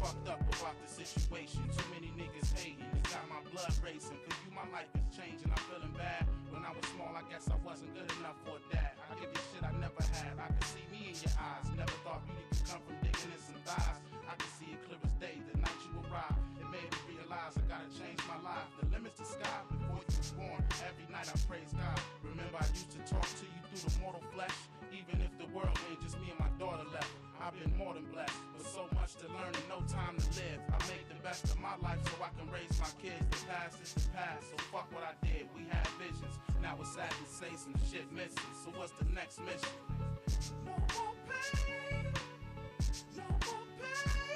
fucked up about the situation. Too many niggas hating, it's got my blood racing. For you, my life is changing. I'm feeling bad. When I was small, I guess I wasn't good enough for that. I get this shit I never had. I could see me in your eyes. Never thought beauty could come from digging in some thighs. I could see it clear as day the night you arrived. It made me realize I gotta change my life. The limits to sky before you was born. Every night I praise God. Remember I used to talk to you through the mortal flesh. Even if the world ain't just me and my daughter left. I've been more than blessed, with so much to learn and no time to live. I make the best of my life so I can raise my kids. The past is the past, so fuck what I did. We had visions, now it's sad to say some shit missing. So what's the next mission? No more pain, no more pain.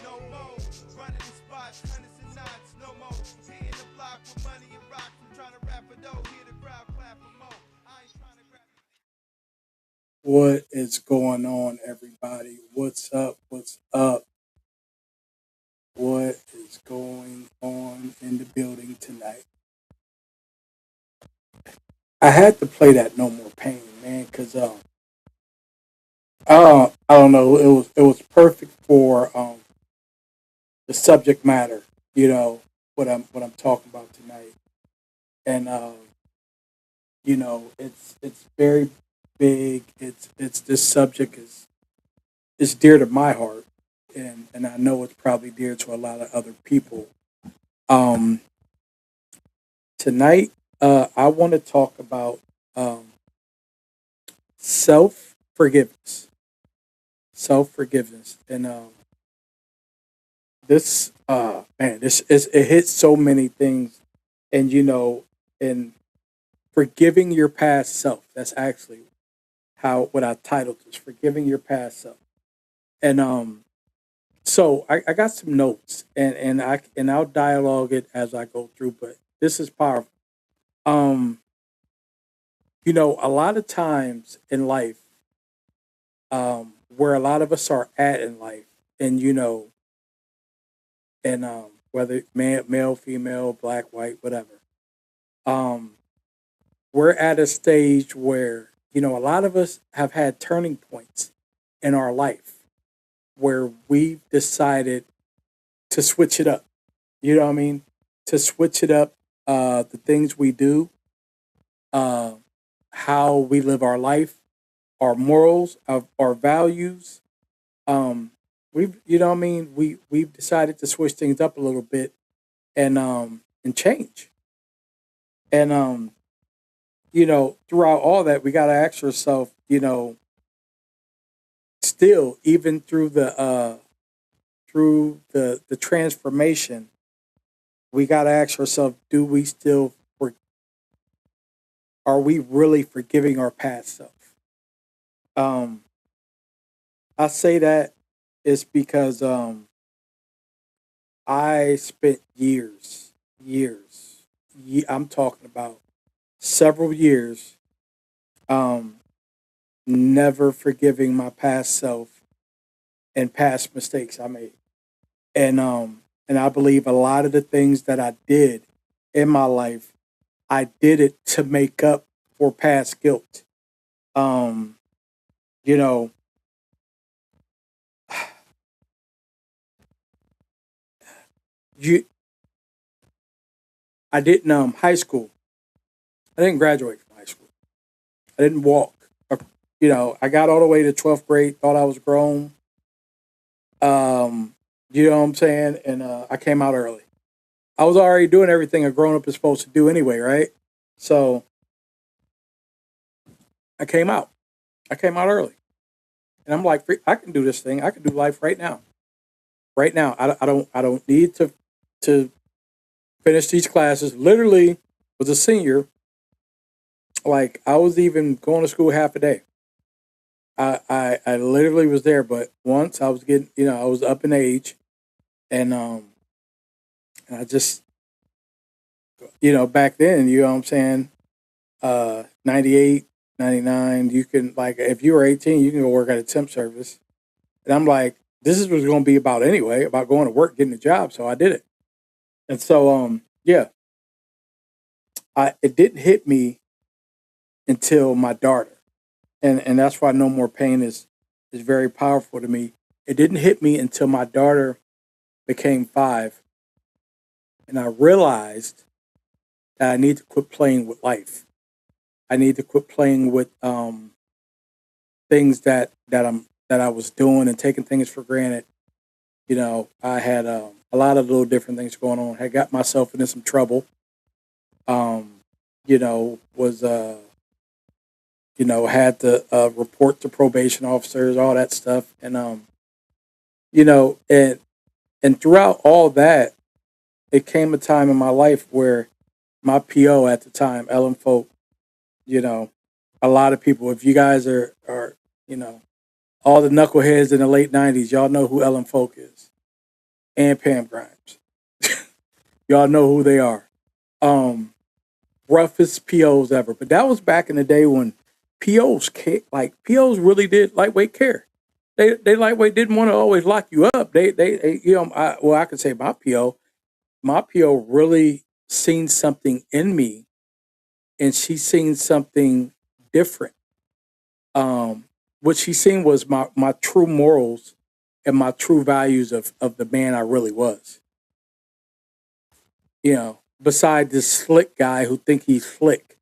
No more running in spots, hundreds and knots, no more hitting the block with money and rocks. I'm trying to rap a dough, hear the crowd clap for more. I ain't trying to grab. What is going on, everybody? What's up? What's up? What is going on in the building tonight? I had to play that "No More Pain," man, because I don't know, it was perfect for the subject matter. You know what I'm talking about tonight, and it's very big. It's this subject is dear to my heart, and I know it's probably dear to a lot of other people. Um, Tonight, I want to talk about self forgiveness, self forgiveness, and this man, this is it hits so many things, and and forgiving your past self. That's actually how what I titled this: forgiving your past self, and so I got some notes, and I'll dialogue it as I go through, but this is powerful. Um, a lot of times in life, where a lot of us are at in life, and and whether male, female, black, white, whatever, um, we're at a stage where a lot of us have had turning points in our life where we've decided to switch it up. You know what I mean? To switch it up, the things we do, uh, how we live our life, our morals, our values. We've, what I mean, we've decided to switch things up a little bit and change. And throughout all that, we got to ask ourselves, still, even through the transformation, we got to ask ourselves, do we still are we really forgiving our past self? Um, I say that is because I spent I'm talking about several years, um, never forgiving my past self and past mistakes I made. And I believe a lot of the things that I did in my life, I did it to make up for past guilt. Um, you know, you I didn't high school. I didn't graduate from high school. I didn't walk. I got all the way to 12th grade, thought I was grown. Um, you know what I'm saying? And I came out early. I was already doing everything a grown up is supposed to do anyway, right? So I came out. I came out early. And I'm like, I can do this thing. I can do life right now. Right now. I don't need to finish these classes. Literally was a senior. Like I was even going to school half a day. I literally was there, but once I was getting, I was up in age, and and I just, back then, you know what I'm saying, 98, 99, you can, like, if you were 18, you can go work at a temp service. And I'm like, this is what it was going to be about anyway, about going to work, getting a job. So I did it. And so, yeah, it didn't hit me until my daughter. And that's why No More Pain is very powerful to me. It didn't hit me until my daughter became 5, and I realized that I need to quit playing with life. I need to quit playing with things that I was doing and taking things for granted. You know, I had a lot of little different things going on. I got myself into some trouble. Um, was had to report to probation officers, all that stuff, and you know, and and throughout all that, it came a time in my life where my PO at the time, Ellen Folk, you know, a lot of people, if you guys are you know, all the knuckleheads in the late '90s, y'all know who Ellen Folk is, and Pam Grimes, y'all know who they are. Um, Roughest POs ever, but that was back in the day when POs really did lightweight care. They lightweight didn't want to always lock you up. They I could say my PO really seen something in me, and she seen something different. Um, what she seen was my true morals and my true values of the man I really was. Beside this slick guy who think he's slick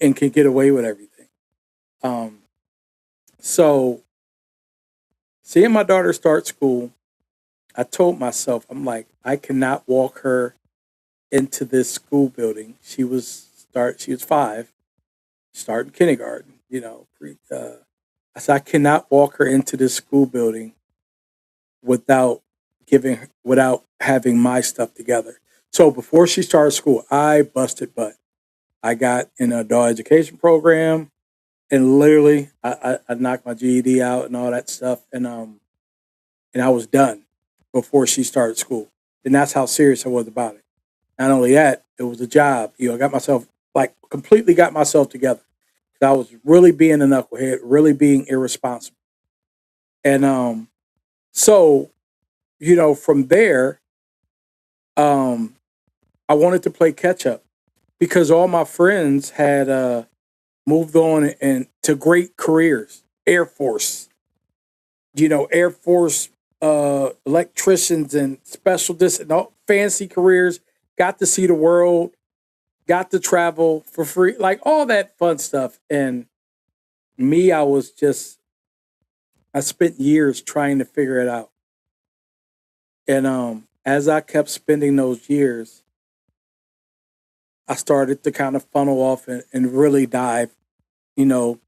and can get away with everything. Um, so seeing my daughter start school, I told myself, I'm like, I cannot walk her into this school building. She was 5, starting kindergarten. I said I cannot walk her into this school building without having my stuff together. So before she started school, I busted butt. I got in a adult education program, and literally I knocked my GED out and all that stuff, and I was done before she started school. And that's how serious I was about it. Not only that, it was a job. I got myself completely got myself together. I was really being a knucklehead, really being irresponsible. And so, from there, um, I wanted to play catch up because all my friends had moved on and to great careers. Air Force electricians and and all fancy careers, got to see the world, got to travel for free, like all that fun stuff. And me, I spent years trying to figure it out. And as I kept spending those years, I started to kind of funnel off and really dive. You know,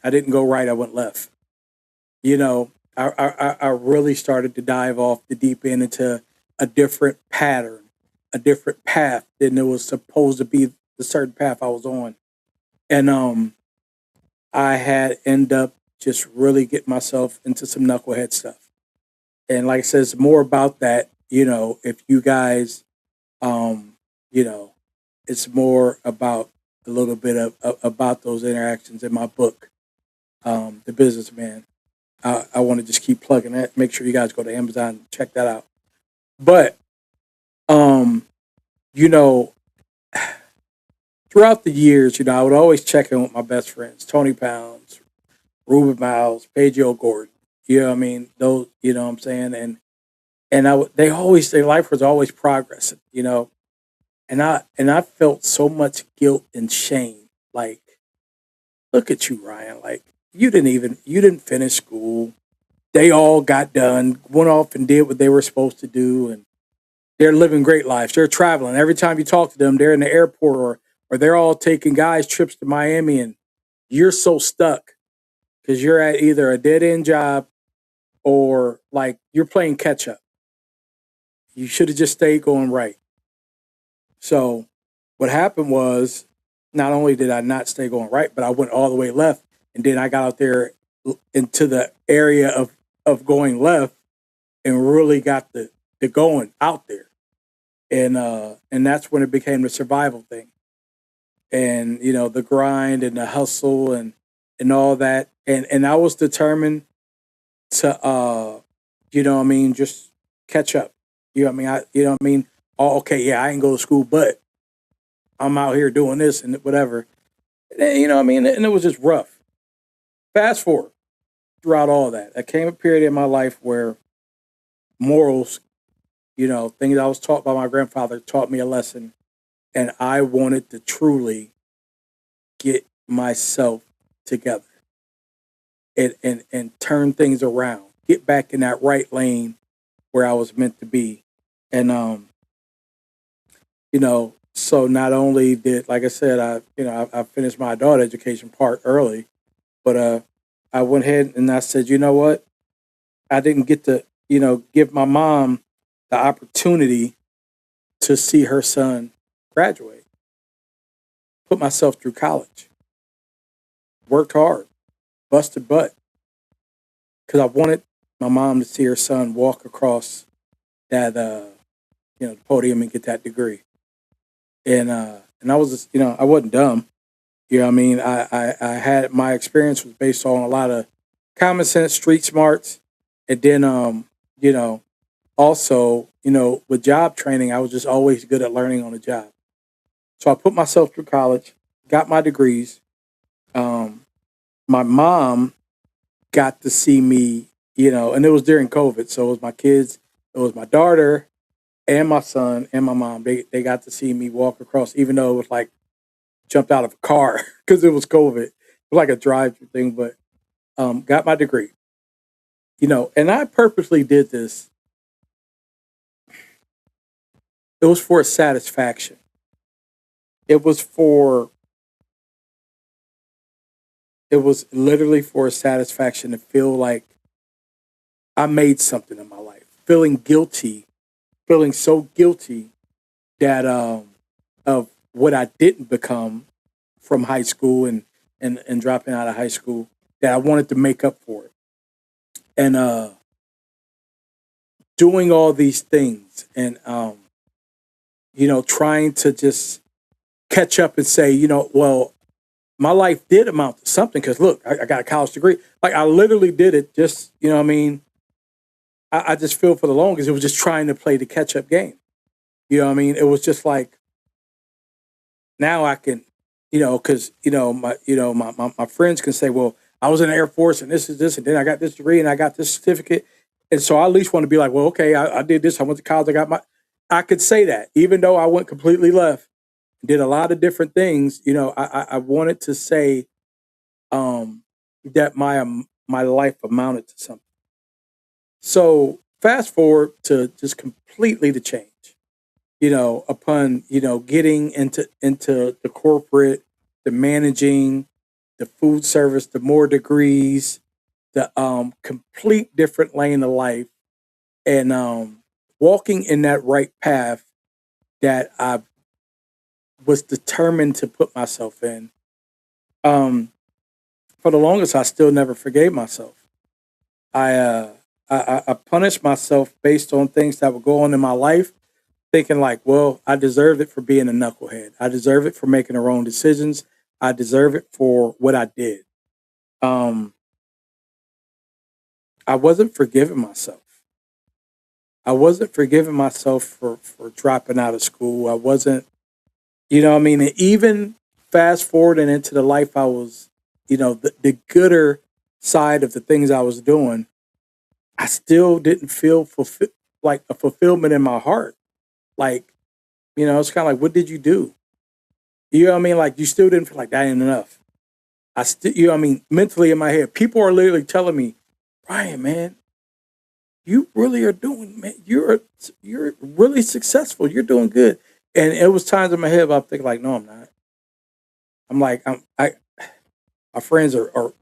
I didn't go right, I went left. I really started to dive off the deep end into a different pattern, a different path than it was supposed to be the certain path I was on. And I had end up just really getting myself into some knucklehead stuff. And like I said, it's more about that, if you guys um, you know, it's more about a little bit about those interactions in my book, The Businessman. I want to just keep plugging that. Make sure you guys go to Amazon and check that out. But um, you know, throughout the years, I would always check in with my best friends, Tony Pounds, Ruben Miles, Pedro Gordon. You know what I mean? Those, you know what I'm saying? And they always, their life was always progressing, and I felt so much guilt and shame. Like, look at you, Ryan. Like, you didn't finish school. They all got done, went off and did what they were supposed to do, and they're living great lives. They're traveling. Every time you talk to them, they're in the airport or they're all taking guys trips to Miami, and you're so stuck because you're at either a dead end job or like you're playing catch up. You should have just stayed going right. So what happened was not only did I not stay going right, but I went all the way left, and then I got out there into the area of going left and really got the going out there, and that's when it became the survival thing, and the grind and the hustle and all that, and I was determined to You know what I mean? Just catch up. You know what I mean? You know what I mean? Oh, okay, yeah, I ain't go to school, but I'm out here doing this and whatever. And, you know what I mean? And it was just rough. Fast forward throughout all that. There came a period in my life where morals, things I was taught by my grandfather taught me a lesson. And I wanted to truly get myself together and turn things around, get back in that right lane where I was meant to be. And so not only did, like I said, I finished my adult education part early, but I went ahead and I said, you know what? I didn't get to, give my mom the opportunity to see her son graduate. Put myself through college, worked hard, busted butt, because I wanted my mom to see her son walk across that, the podium and get that degree. And I was just, I wasn't dumb. You know what I mean? I had my experience was based on a lot of common sense, street smarts, and then also, with job training, I was just always good at learning on the job. So I put myself through college, got my degrees. Um, my mom got to see me, and it was during COVID. So it was my kids, it was my daughter and my son and my mom. They got to see me walk across, even though it was like jumped out of a car because it was COVID. It was like a drive-through thing, but got my degree. And I purposely did this. It was for satisfaction. It was for it was literally for satisfaction to feel like I made something in my life. Feeling guilty, feeling so guilty that of what I didn't become from high school and dropping out of high school, that I wanted to make up for it. And doing all these things and trying to just catch up and say, well, my life did amount to something because look, I got a college degree. Like I literally did it just, what I mean? I just feel for the longest, it was just trying to play the catch up game. You know what I mean? It was just like now I can, because my friends can say, well, I was in the Air Force and this is this, and then I got this degree and I got this certificate, and so I at least want to be like, well, okay, I did this. I went to college. I got my. I could say that even though I went completely left, did a lot of different things. I wanted to say that my life amounted to something. So fast forward to just completely the change. Upon getting into the corporate, the managing, the food service, the more degrees, the complete different lane of life, and walking in that right path that I was determined to put myself in. Um, for the longest, I still never forgave myself. I, uh, I punished myself based on things that would go on in my life, thinking like, well, I deserve it for being a knucklehead. I deserve it for making the wrong decisions. I deserve it for what I did. Um, I wasn't forgiving myself. I wasn't forgiving myself for dropping out of school. I wasn't, what I mean? And even fast forwarding into the life I was, the gooder side of the things I was doing, I still didn't feel like a fulfillment in my heart. Like, it's kind of like, what did you do? You know what I mean? Like, you still didn't feel like that ain't enough. I still, what I mean? Mentally in my head, people are literally telling me, Brian, man, you really are doing, man, you're really successful. You're doing good. And it was times in my head, I'm thinking like, no, I'm not. I'm like, my friends are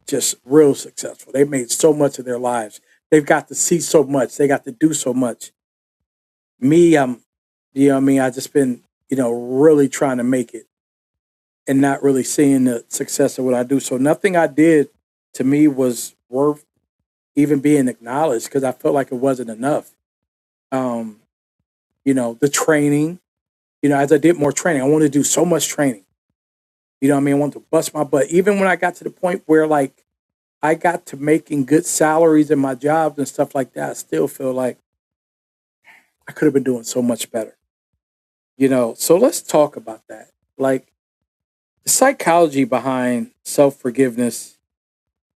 just real successful. They made so much of their lives. They've got to see so much. They got to do so much. Me, what I mean? I just been, really trying to make it and not really seeing the success of what I do. So nothing I did to me was worth even being acknowledged because I felt like it wasn't enough. Um, the training, as I did more training, I wanted to do so much training. You know what I mean? I wanted to bust my butt. Even when I got to the point where like I got to making good salaries in my jobs and stuff like that, I still feel like I could have been doing so much better. So let's talk about that. Like the psychology behind self forgiveness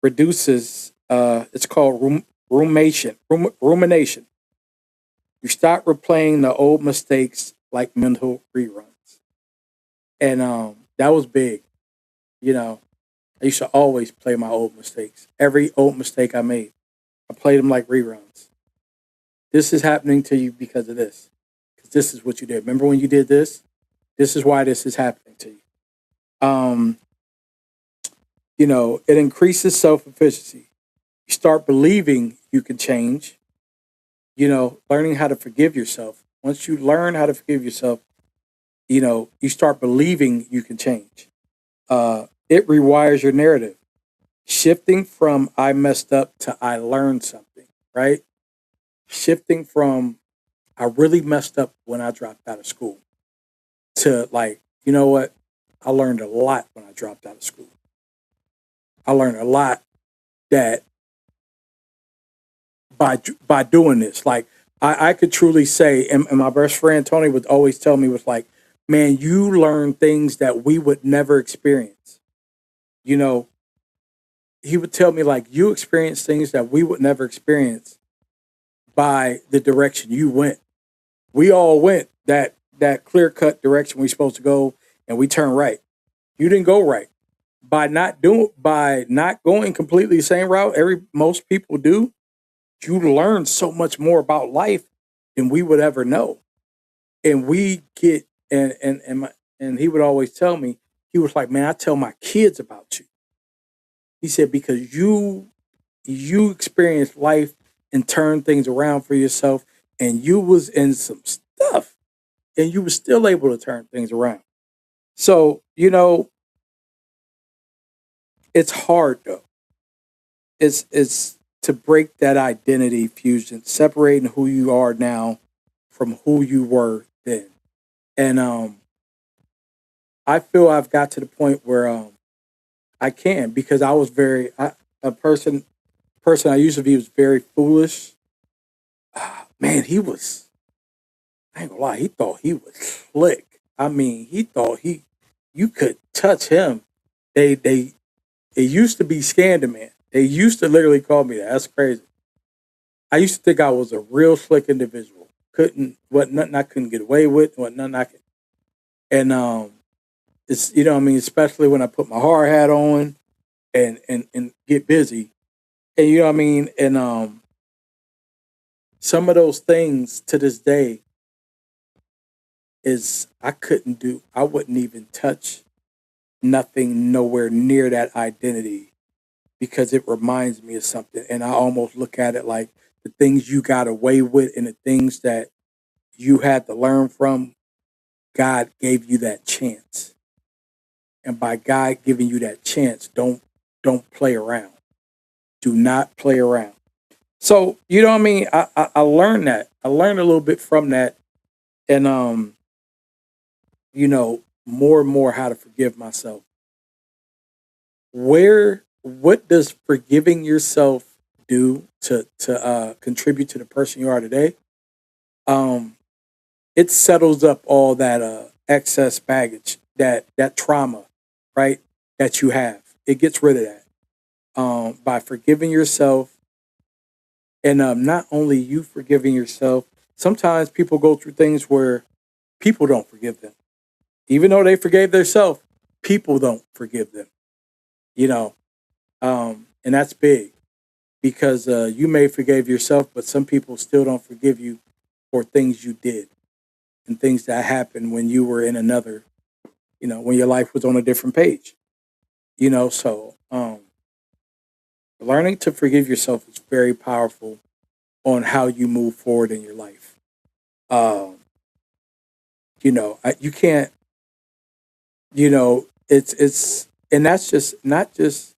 reduces. It's called rumination. You stop replaying the old mistakes like mental reruns, and that was big. You know, I used to always play my old mistakes. Every old mistake I made, I played them like reruns. This is happening to you because of this. Because this is what you did. Remember when you did this? This is why this is happening to you. Um, it increases self efficiency. You start believing you can change, learning how to forgive yourself. Once you learn how to forgive yourself, you start believing you can change. It rewires your narrative, shifting from I messed up to I learned something, right? Shifting from I really messed up when I dropped out of school to like, you know what? I learned a lot when I dropped out of school. I learned a lot that by doing this, like I could truly say, and my best friend Tony would always tell me was like, man, you learn things that we would never experience. You know, he would tell me like you experience things that we would never experience by the direction you went. We all went that clear cut direction we supposed to go, and we turned right. You didn't go right by not going completely the same route. Most people do. You learn so much more about life than we would ever know, and we get and he would always tell me, he was like, man, I tell my kids about you. He said because you experienced life and turned things around for yourself, and you was in some stuff, and you was still able to turn things around. So it's hard though. It's to break that identity fusion, separating who you are now from who you were then. And I feel I've got to the point where I can, because I was a person I used to be was very foolish. Man, he was. I ain't gonna lie. He thought he was slick. I mean, he thought you could touch him. They it used to be Scanderman. They used to literally call me that. That's crazy. I used to think I was a real slick individual. What nothing I couldn't get away with, what nothing I could. And it's what I mean, especially when I put my hard hat on and get busy. And you know what I mean? And some of those things to this day is I wouldn't even touch nothing nowhere near that identity, because it reminds me of something. And I almost look at it like the things you got away with and the things that you had to learn from, God gave you that chance. And by God giving you that chance, don't play around. Do not play around. So, you know what I mean? I learned that. I learned a little bit from that. And more and more how to forgive myself. What does forgiving yourself do to contribute to the person you are today? Um, it settles up all that excess baggage, that trauma, right? That you have. It gets rid of that. By forgiving yourself, and not only you forgiving yourself, sometimes people go through things where people don't forgive them. Even though they forgave themselves, people don't forgive them. You know, and that's big, because you may forgive yourself, but some people still don't forgive you for things you did and things that happened when you were in another, when your life was on a different page. So learning to forgive yourself is very powerful on how you move forward in your life. Um, you can't, it's and that's just not just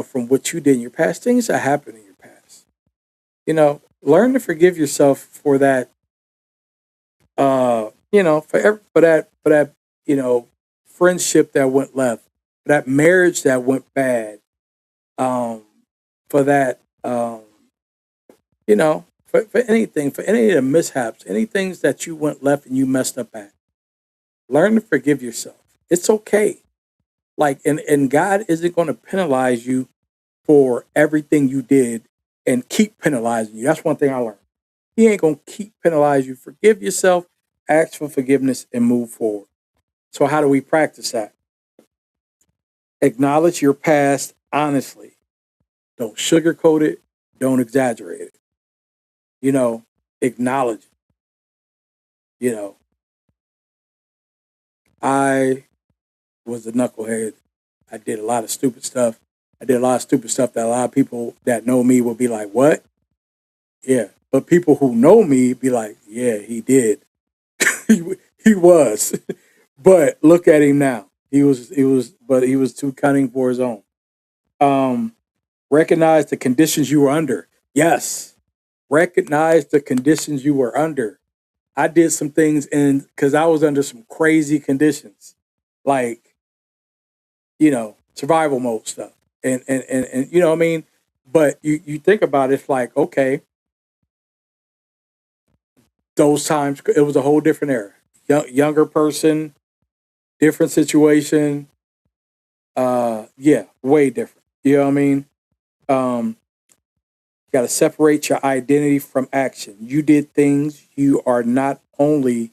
from what you did in your past, things that happened in your past. Learn to forgive yourself for that. For that friendship that went left, for that marriage that went bad, um, for that, for anything, for any of the mishaps, any things that you went left and you messed up at. Learn to forgive yourself. It's okay. Like, and God isn't going to penalize you for everything you did and keep penalizing you. That's one thing I learned. He ain't going to keep penalizing you. Forgive yourself, ask for forgiveness, and move forward. So, how do we practice that? Acknowledge your past honestly. Don't sugarcoat it. Don't exaggerate it. You know, acknowledge it. You know, I was a knucklehead. I did a lot of stupid stuff. I did a lot of stupid stuff that a lot of people that know me will be like, what? Yeah. But people who know me be like, yeah, he did. He was. But look at him now. But he was too cunning for his own. Um, recognize the conditions you were under. Yes. Recognize the conditions you were under. I did some things because I was under some crazy conditions. Like, survival mode stuff. And you know what I mean? But you think about it, it's like, okay, those times it was a whole different era. Younger person, different situation. Yeah, way different. You know what I mean? Um, got to separate your identity from action. You did things. You are not only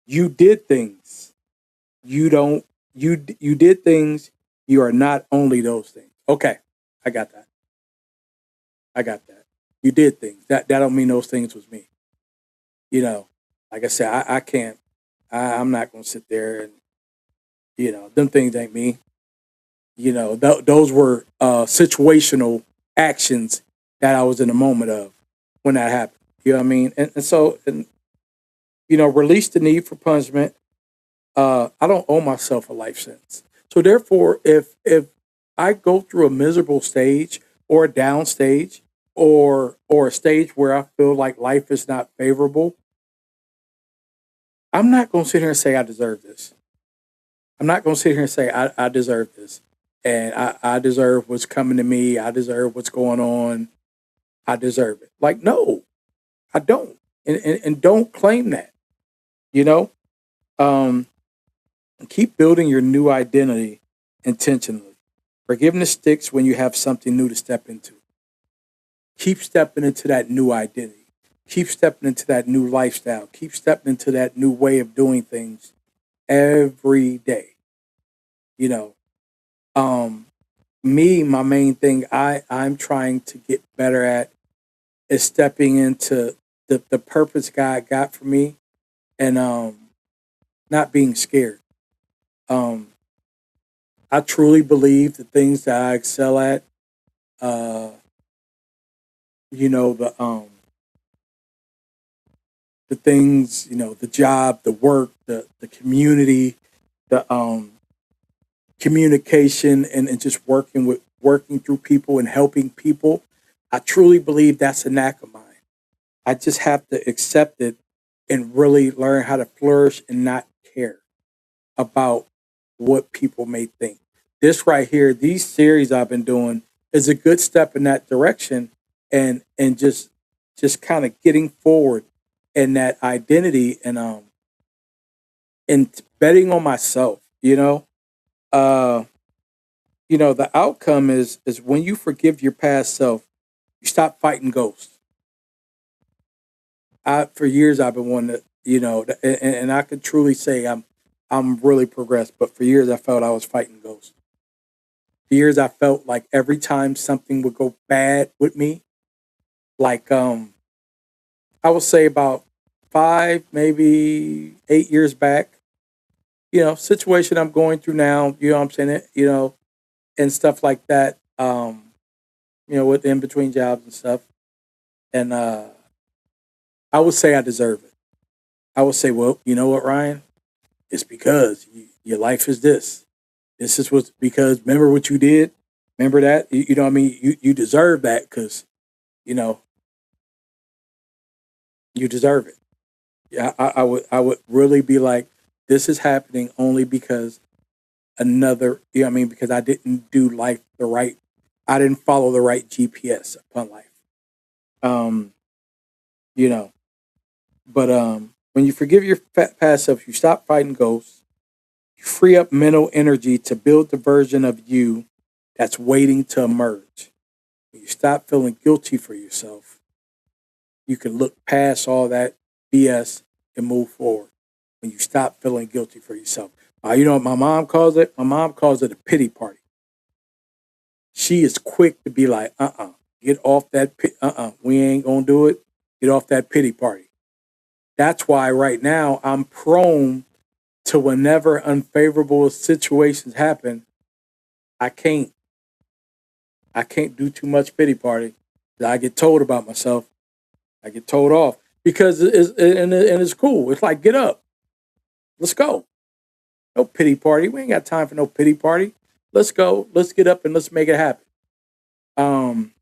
you did things. You don't you did things. You are not only those things. Okay, I got that. I got that. You did things. That don't mean those things was me. You know, like I said, I can't. I'm not gonna sit there and them things ain't me. Those were situational actions that I was in the moment of when that happened. You know what I mean? And release the need for punishment. I don't owe myself a life sentence. So therefore, if I go through a miserable stage or a down stage or a stage where I feel like life is not favorable, I'm not going to sit here and say I deserve this. I'm not going to sit here and say I deserve this, and I deserve what's coming to me. I deserve what's going on. I deserve it. Like, no, I don't, and don't claim that. You know, um, keep building your new identity intentionally. Forgiveness sticks when you have something new to step into. Keep stepping into that new identity. Keep stepping into that new lifestyle. Keep stepping into that new way of doing things every day. You know, um, my main thing I'm trying to get better at is stepping into the purpose God got for me and not being scared. Um, I truly believe the things that I excel at, uh, you know, the things, the job, the work, the community, the communication and just working through people and helping people. I truly believe that's a knack of mine. I just have to accept it and really learn how to flourish and not care about what people may think. This right here, these series I've been doing is a good step in that direction and just kind of getting forward in that identity and betting on myself, Uh the outcome is when you forgive your past self, you stop fighting ghosts. I For years I've been wanting to, and I could truly say I'm really progressed, but for years I felt I was fighting ghosts. For years I felt like every time something would go bad with me, like I would say about 5, maybe 8 years back, situation I'm going through now, you know what I'm saying, and stuff like that, with in between jobs and stuff. And I would say I deserve it. I would say, well, you know what, Ryan? It's because your life is this. This is what's because remember what you did? Remember that? You know what I mean? You deserve that because, you know, you deserve it. Yeah, I would really be like, this is happening only because because I didn't do life the right. I didn't follow the right GPS upon life. Um, you know, but when you forgive your past self, you stop fighting ghosts. You free up mental energy to build the version of you that's waiting to emerge. When you stop feeling guilty for yourself, you can look past all that BS and move forward. When you stop feeling guilty for yourself. You know what my mom calls it? My mom calls it a pity party. She is quick to be like, get off that, we ain't gonna do it. Get off that pity party. That's why right now I'm prone to whenever unfavorable situations happen, I can't, I can't do too much pity party. I get told about myself. I get told off because it's cool. It's like, get up, let's go. No pity party. We ain't got time for no pity party. Let's go. Let's get up and let's make it happen. Um,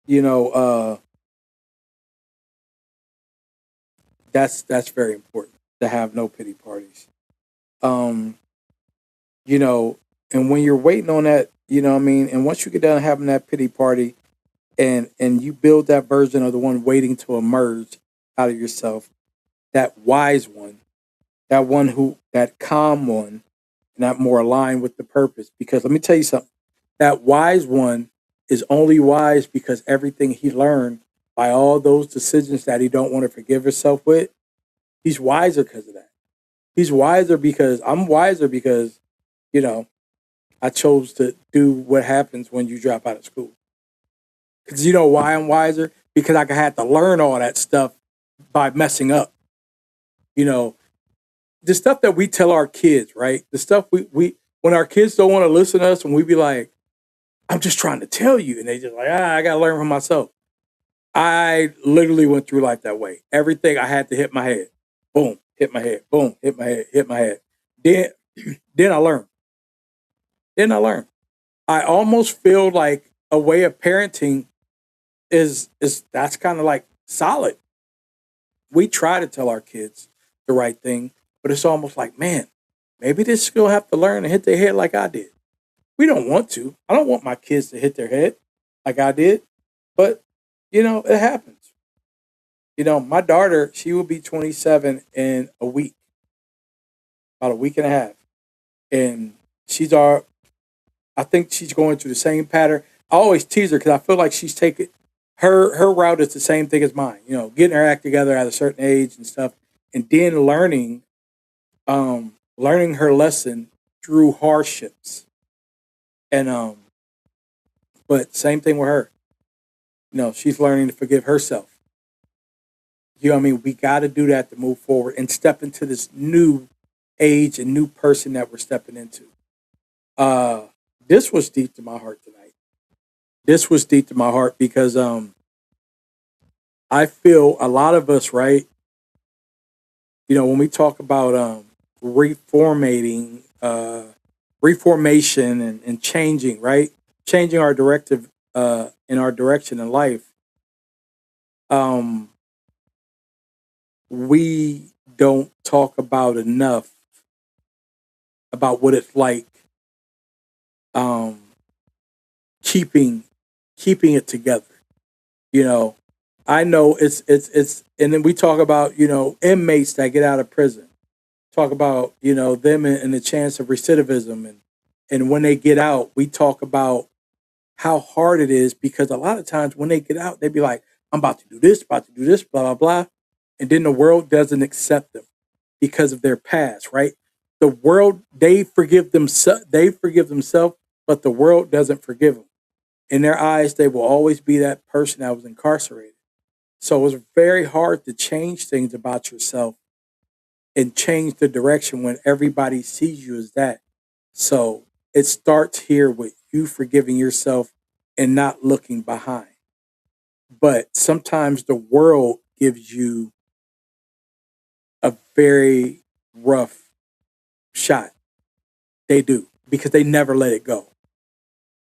you know, that's very important to have no pity parties. Um, you know, and when you're waiting on that, you know what I mean, and once you get done having that pity party and you build that version of the one waiting to emerge out of yourself, that wise one, that one who that calm one, not more aligned with the purpose. Because let me tell you something, that wise one is only wise because everything he learned by all those decisions that he don't want to forgive himself with, he's wiser because of that. He's wiser because I'm wiser because, you know, I chose to do what happens when you drop out of school. Because you know why I'm wiser? Because I had to learn all that stuff by messing up. You know, the stuff that we tell our kids, right? The stuff we when our kids don't want to listen to us and we be like, I'm just trying to tell you. And they just like, I got to learn from myself. I literally went through life that way. Everything I had to hit my head. Boom, hit my head. Boom, hit my head, hit my head. Then, then I learned. Then I learned. I almost feel like a way of parenting is that's kind of like solid. We try to tell our kids the right thing, but it's almost like, man, maybe this girl have to learn and hit their head like I did. We don't want to. I don't want my kids to hit their head like I did, but you know, it happens. You know, my daughter, she will be 27 in a week, about a week and a half, and she's our. I think she's going through the same pattern. I always tease her because I feel like she's taking her route is the same thing as mine. You know, getting her act together at a certain age and stuff, and then learning her lesson through hardships. And but same thing with her. You know, she's learning to forgive herself. You know what I mean? We got to do that to move forward and step into this new age and new person that we're stepping into. Uh, this was deep to my heart tonight. This was deep to my heart because I feel a lot of us, right? You know, when we talk about reformating, reformation and changing, right? Changing our directive in our direction in life. Um, we don't talk about enough about what it's like um, keeping keeping it together. You know, I know and then we talk about inmates that get out of prison. Talk about them and the chance of recidivism and when they get out, we talk about how hard it is because a lot of times when they get out, they be like, I'm about to do this, blah blah blah, and then the world doesn't accept them because of their past, right? The world they forgive themselves, but the world doesn't forgive them. In their eyes, they will always be that person that was incarcerated. So it's very hard to change things about yourself and change the direction when everybody sees you as that. So it starts here with you forgiving yourself and not looking behind. But sometimes the world gives you a very rough shot. They do because they never let it go.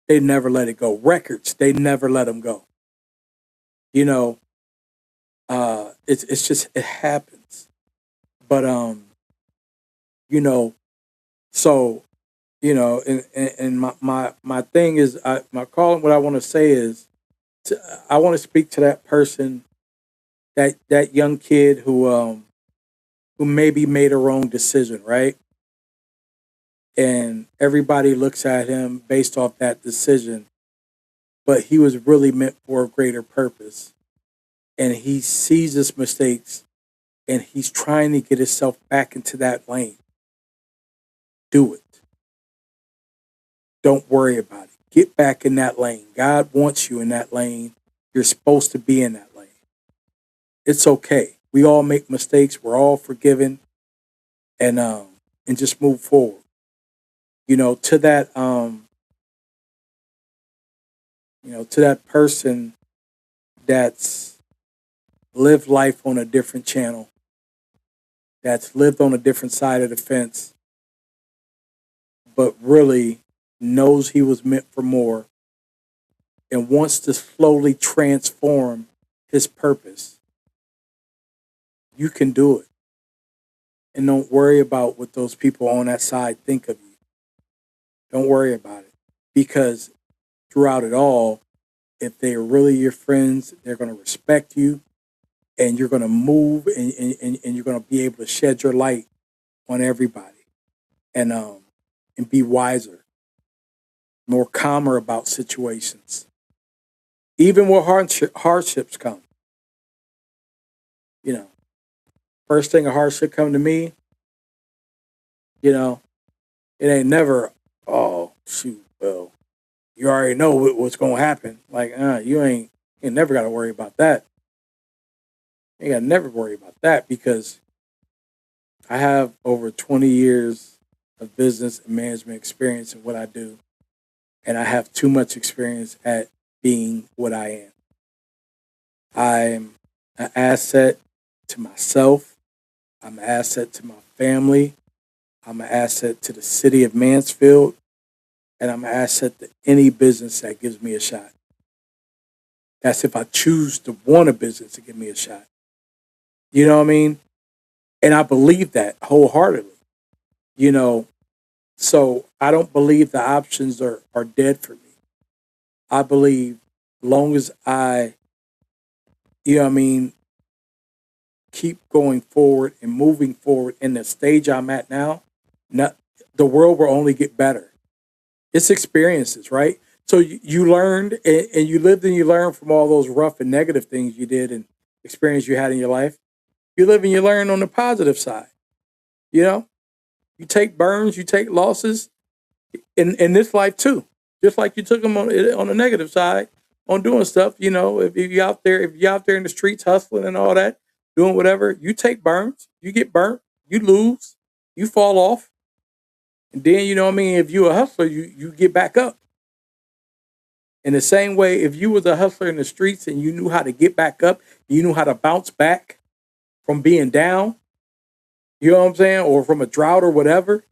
They never let it go. Records, they never let them go. You know, it's just it happens. But you know, so And my thing is, my calling. What I want to say is, I want to speak to that person, that young kid who maybe made a wrong decision, right? And everybody looks at him based off that decision, but he was really meant for a greater purpose. And he sees his mistakes and he's trying to get himself back into that lane. Do it. Don't worry about it. Get back in that lane. God wants you in that lane. You're supposed to be in that lane. It's okay. We all make mistakes. We're all forgiven, and just move forward. To that to that person that's lived life on a different channel, that's lived on a different side of the fence, but really knows he was meant for more and wants to slowly transform his purpose. You can do it. And don't worry about what those people on that side think of you. Don't worry about it. Because throughout it all, if they're really your friends, they're going to respect you and you're going to move and you're going to be able to shed your light on everybody and be wiser, more calmer about situations. Even when hardships come, you know, first thing a hardship come to me, you know, it ain't never, oh, shoot, well, you already know what's going to happen. Like, you ain't never got to worry about that. You got to never worry about that because I have over 20 years of business and management experience in what I do. And I have too much experience at being what I am. I'm an asset to myself. I'm an asset to my family. I'm an asset to the city of Mansfield. And I'm an asset to any business that gives me a shot. That's if I choose to want a business to give me a shot. You know what I mean? And I believe that wholeheartedly. You know, so I don't believe the options are dead for me. I believe long as I, keep going forward and moving forward in the stage I'm at now, not, the world will only get better. It's experiences, right? So you learned and you lived and you learned from all those rough and negative things you did and experience you had in your life. You live and you learn on the positive side. You know, you take burns, you take losses in this life too, just like you took them on the negative side on doing stuff. You know, if you're out there in the streets hustling and all that, doing whatever, you take burns, you get burnt, you lose, you fall off, and then you know what I mean. If you're a hustler, you get back up. In the same way, if you was a hustler in the streets and you knew how to get back up, you knew how to bounce back from being down, you know what I'm saying, or from a drought or whatever.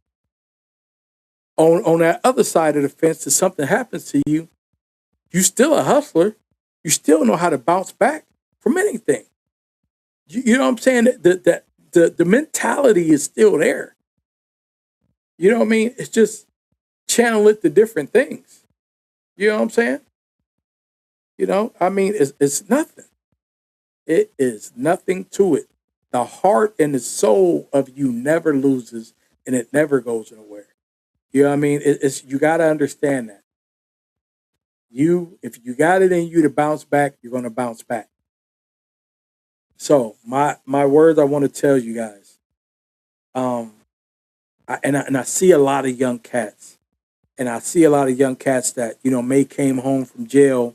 On that other side of the fence, if something happens to you, you still a hustler. You still know how to bounce back from anything. You know what I'm saying? The mentality is still there. You know what I mean? It's just channel it to different things. You know what I'm saying? I mean, it's nothing. It is nothing to it. The heart and the soul of you never loses and it never goes nowhere. You know what I mean? It's you got to understand that. If you got it in you to bounce back, you're going to bounce back. So my words I want to tell you guys. Um, and I see a lot of young cats, and I see a lot of young cats that may came home from jail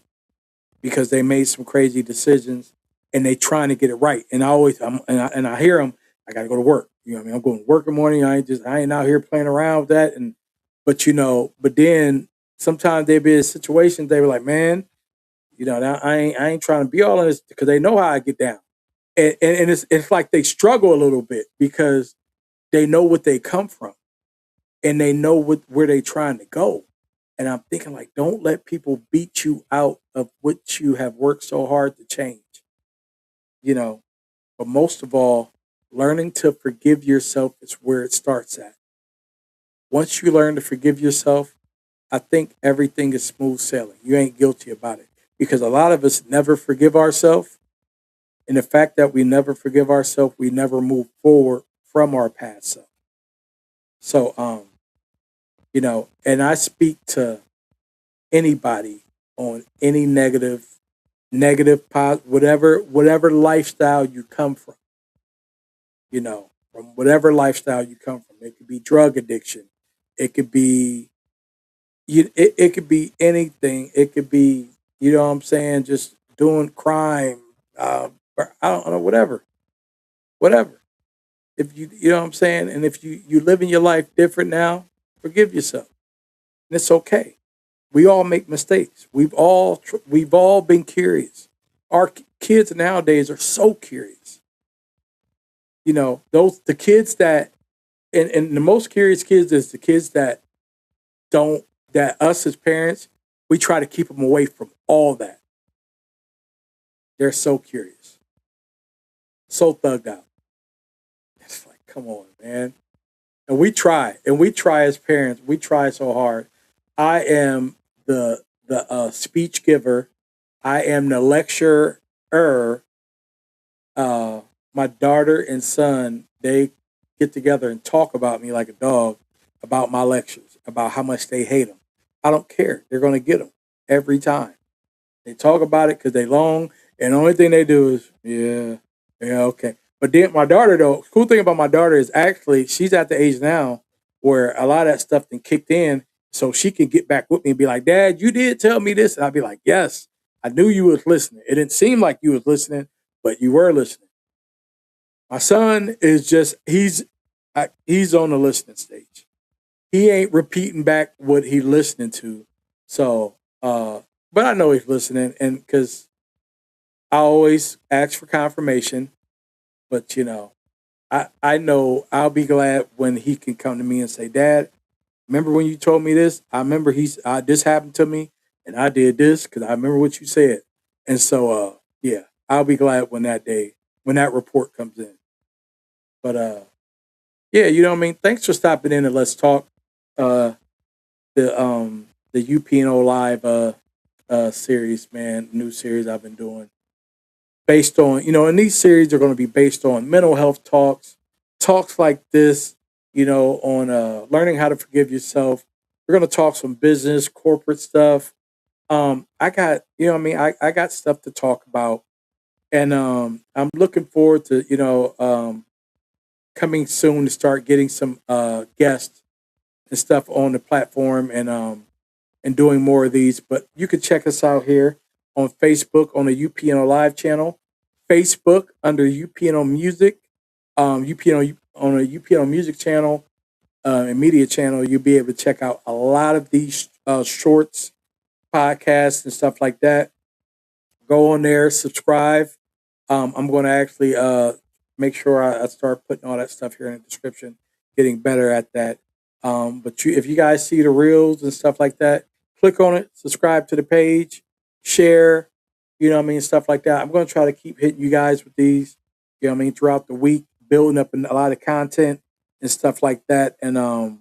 because they made some crazy decisions, and they trying to get it right. And I hear them. I got to go to work. You know what I mean? I'm going to work in the morning. I ain't out here playing around with that. But then sometimes they be in situations they were like, man, now I ain't trying to be all in this because they know how I get down. And it's like they struggle a little bit because they know what they come from and they know where they trying to go. And I'm thinking like, don't let people beat you out of what you have worked so hard to change. You know, but most of all, learning to forgive yourself is where it starts at. once you learn to forgive yourself, I think everything is smooth sailing. You ain't guilty about it because a lot of us never forgive ourselves, and the fact that we never forgive ourselves, we never move forward from our past self. So, and I speak to anybody on any whatever lifestyle you come from, from whatever lifestyle you come from. It could be drug addiction. It could be it could be anything. It could be, what I'm saying, just doing crime. Or I don't know, whatever. If you know what I'm saying, and if you living your life different now, forgive yourself, and it's okay. We all make mistakes. We've all been curious. Our kids nowadays are so curious. Those the kids that and the most curious kids is the kids that don't that us as parents, we try to keep them away from all that. They're so curious, so thugged out. It's like, come on, man. And we try as parents. We try so hard. I am the speech giver. I am the lecturer. My daughter and son, they get together and talk about me like a dog about my lectures, about how much they hate them. I don't care. They're going to get them every time. They talk about it because they long, and the only thing they do is, yeah, yeah, okay. But then my daughter, though, cool thing about my daughter is actually she's at the age now where a lot of that stuff then kicked in, so she can get back with me and be like, Dad, you did tell me this. And I'd be like, yes, I knew you was listening. It didn't seem like you was listening, but you were listening. My son is just, he's on the listening stage. He ain't repeating back what he listening to. So, but I know he's listening, and because I always ask for confirmation. But I know I'll be glad when he can come to me and say, Dad, remember when you told me this? I remember this happened to me, and I did this because I remember what you said. And so, yeah, I'll be glad when that report comes in. But yeah, you know what I mean. Thanks for stopping in and let's talk. Uh, the UPNO live series, man, new series I've been doing based on, and these series are going to be based on mental health talks like this, on learning how to forgive yourself. We're going to talk some business, corporate stuff. I got, what I mean, I got stuff to talk about, and I'm looking forward to, coming soon to start getting some guests and stuff on the platform, and doing more of these. But you can check us out here on Facebook on the UPNO Live channel, Facebook under UPNO Music, UPNO on a UPNO Music channel and media channel. You'll be able to check out a lot of these shorts, podcasts, and stuff like that. Go on there, subscribe. I'm going to actually make sure I start putting all that stuff here in the description, getting better at that. But if you guys see the reels and stuff like that, click on it, subscribe to the page, share, stuff like that. I'm going to try to keep hitting you guys with these, throughout the week, building up a lot of content and stuff like that. And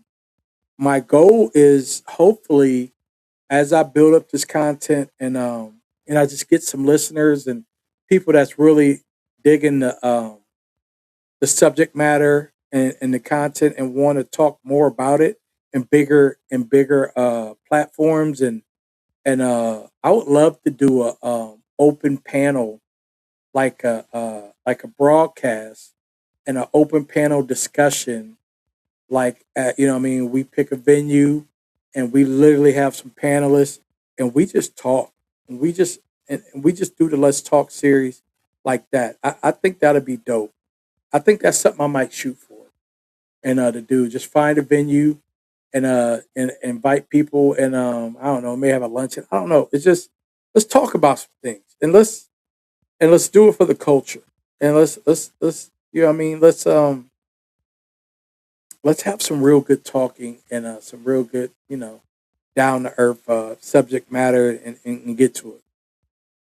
my goal is hopefully as I build up this content and I just get some listeners and people that's really digging the subject matter and the content and want to talk more about it and bigger platforms and I would love to do a open panel like a broadcast and an open panel discussion like what I mean, we pick a venue and we literally have some panelists and we just talk and we just do the let's talk series like that. I think that'd be dope. I think that's something I might shoot for and to do. Just find a venue and invite people and I don't know, may have a luncheon. I don't know. It's just let's talk about some things and let's do it for the culture. And let's what I mean, let's have some real good talking and some real good, down to earth subject matter and get to it.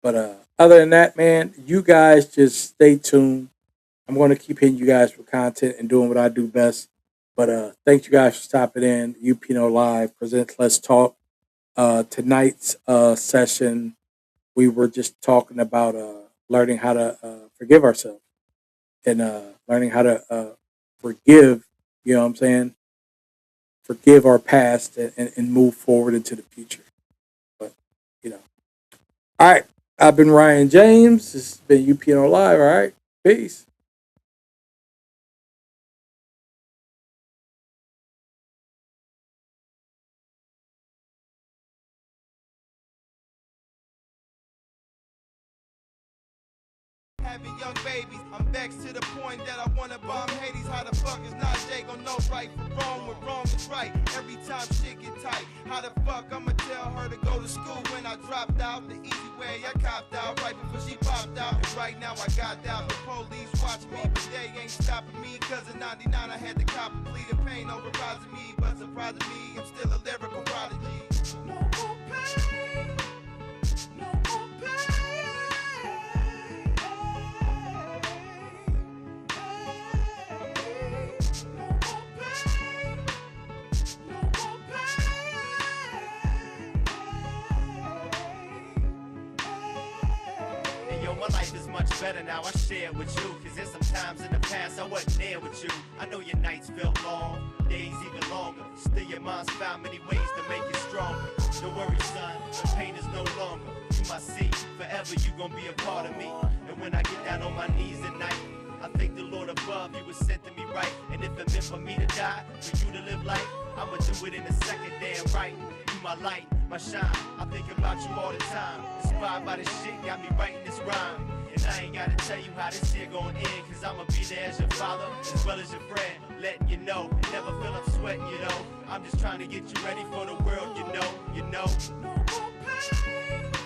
But other than that, man, you guys just stay tuned. I'm going to keep hitting you guys with content and doing what I do best. But thank you guys for stopping in. UPNO Live presents Let's Talk. Tonight's session, we were just talking about learning how to forgive ourselves and learning how to forgive. You know what I'm saying? Forgive our past and move forward into the future. But you know, all right. I've been Ryan James. This has been UPNO Live. All right. Peace. Having young babies, I'm vexed to the point that I wanna bomb Hades. How the fuck is not Jay gon' know right from wrong when wrong is right? Every time shit get tight, how the fuck I'ma tell her to go to school when I dropped out? The easy way I copped out right before she popped out. And right now I got out. The police watch me, but they ain't stopping me. Cause in 99 I had the cop pleading pain over rising me. But surprising me, I'm still a lyrical prodigy. No more pain, no more pain. My life is much better now, I share it with you. Cause there's some times in the past I wasn't there with you. I know your nights felt long, days even longer. Still your mind's found many ways to make you stronger. Don't worry son, the pain is no longer. You my seed, forever you gon' be a part of me. And when I get down on my knees at night, I thank the Lord above, you was sent to me right. And if it meant for me to die, for you to live life, I'ma do it in a second, damn right. You my light, my shine, I think about you all the time. Inspired by this shit, got me writing this rhyme. And I ain't gotta tell you how this shit gon' end, cause I'ma be there as your father, as well as your friend, letting you know, and never feel I'm sweating, you know. I'm just trying to get you ready for the world, you know. No more pain.